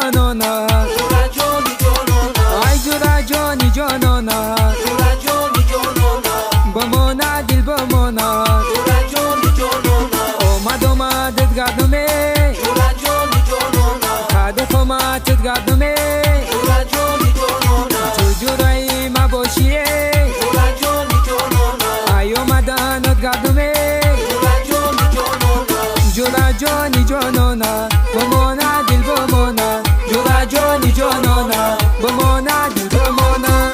جانانا جورا جانی جانانا ای جورا جانی جانانا جورا جانی جانانا بمانا دل بمانا جورا جانی جانانا اومدت گردمه جورا جانی جانانا خد خماتت گردمه جورا جانی جانانا تو جورایی ما باشیه جورا جانی جانانا ای اومدنت گردمه جورا جانی جانانا جورا جانی جانانا بمانا دل بمانا جورا جانی جانانا بمانا دل بمانا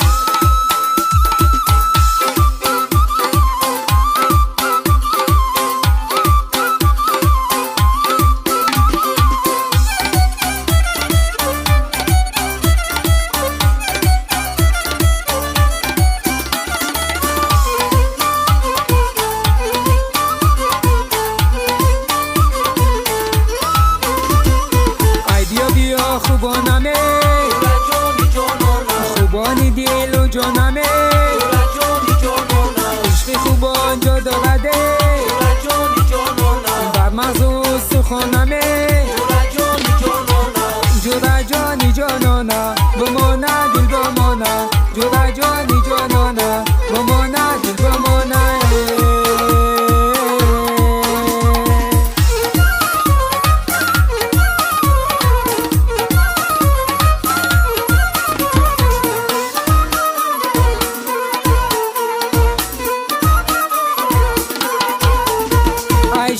خوبانمه جورا جانی جانانا خوبانی دل و جانمه جورا جانی جانانا عشق خوبان جا دارده جورا جانی جانانا بر مغز سخانمه جورا جانی جانانا جورا جانی جانانا بمانا دل بمانا جورا جانی جانانا بمانا دل بمانا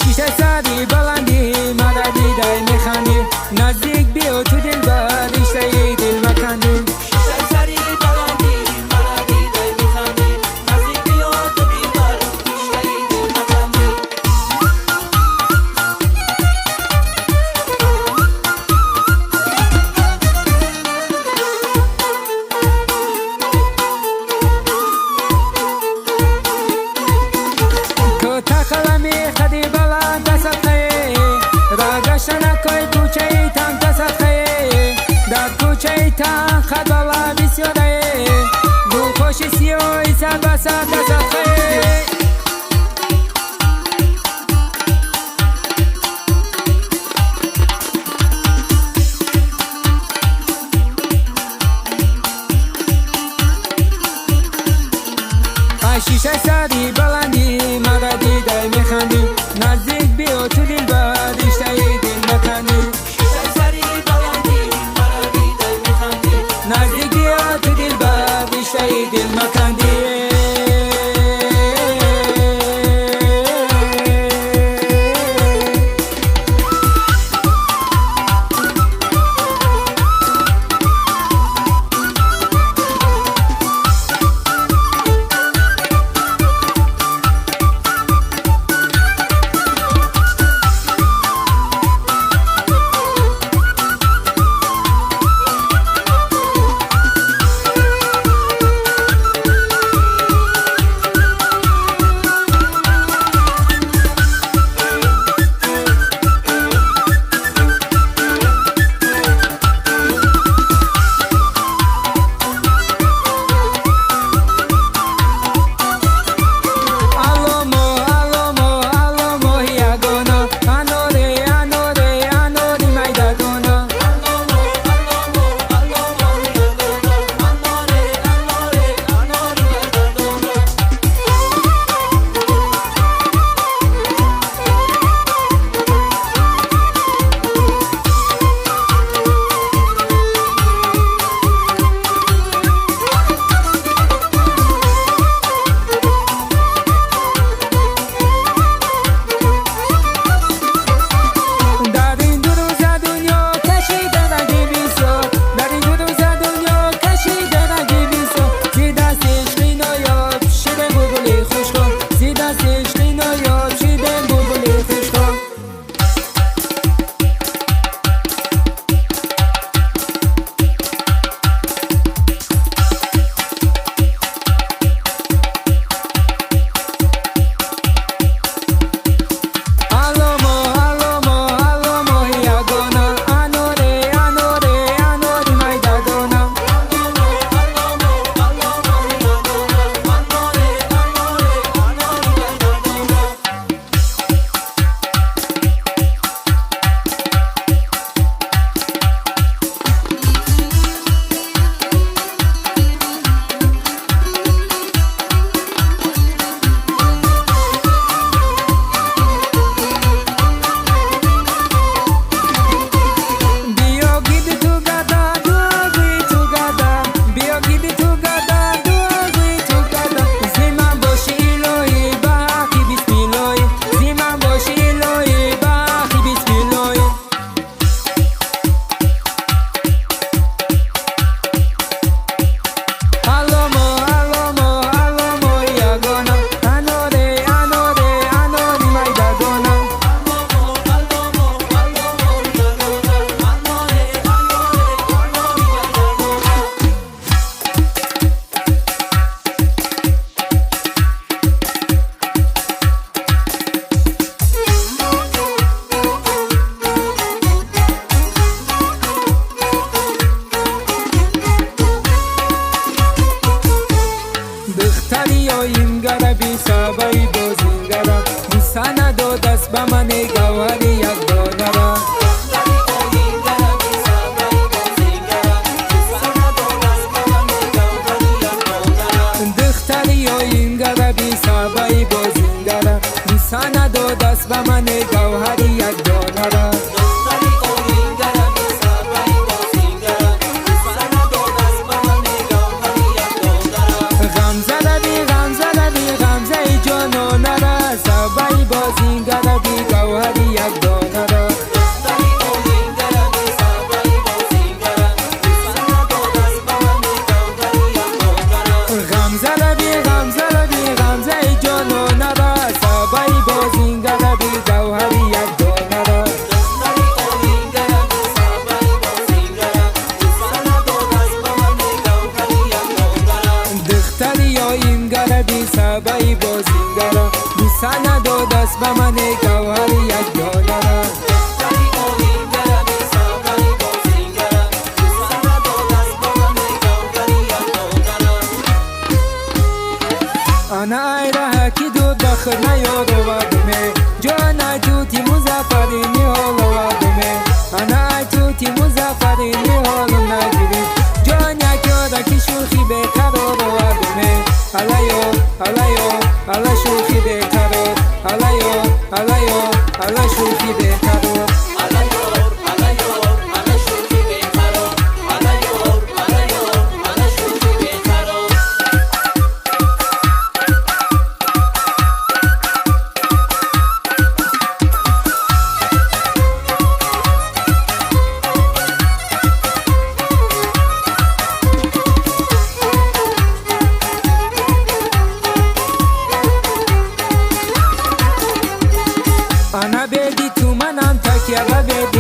شیشه سری بلندی مرا دیدای میخندی نزدیک بیا تو دل بر رشته دل مکندی شیشه سری بلندی مرا دیدای میخندی نزدیک بیا تو دل بر رشته دل مکندی تو تخلمی خدی بلند تصدقه را گشتنکای کوچه ای تن تصدقه در کوچه ای تن خد بالا بسیاره گو خوش سیوی سر بسر تصدقه شیشه سری بلندی مرا دیدای میخندی نزدیک بیا تو دل بر رشته دل مکندی شیشه سری بلندی مرا دیدای میخندی نزدیک بیا تو دل بر رشته دل مکندی این گره بی سابای بازینگره دوستانه دو دست به من گوهری یک دانره دختری و این گره بی سابای بازینگره دوستانه دو دست به من گوهری یک دانره سبای بازینگره دوستانه دو دست به من گوهر یک دانره انا ایره کی دو دخل نیارو و دمه جانا توتی مزفرینی حالو و دمه انا توتی مزفرینی حالو نگیری جانا کیادا کی شوخی بقرار و دمه علایو علایو علا شوخی بهترو علایو علایو علا شوخی بهترو انا بدی تو منم تکیه و بدی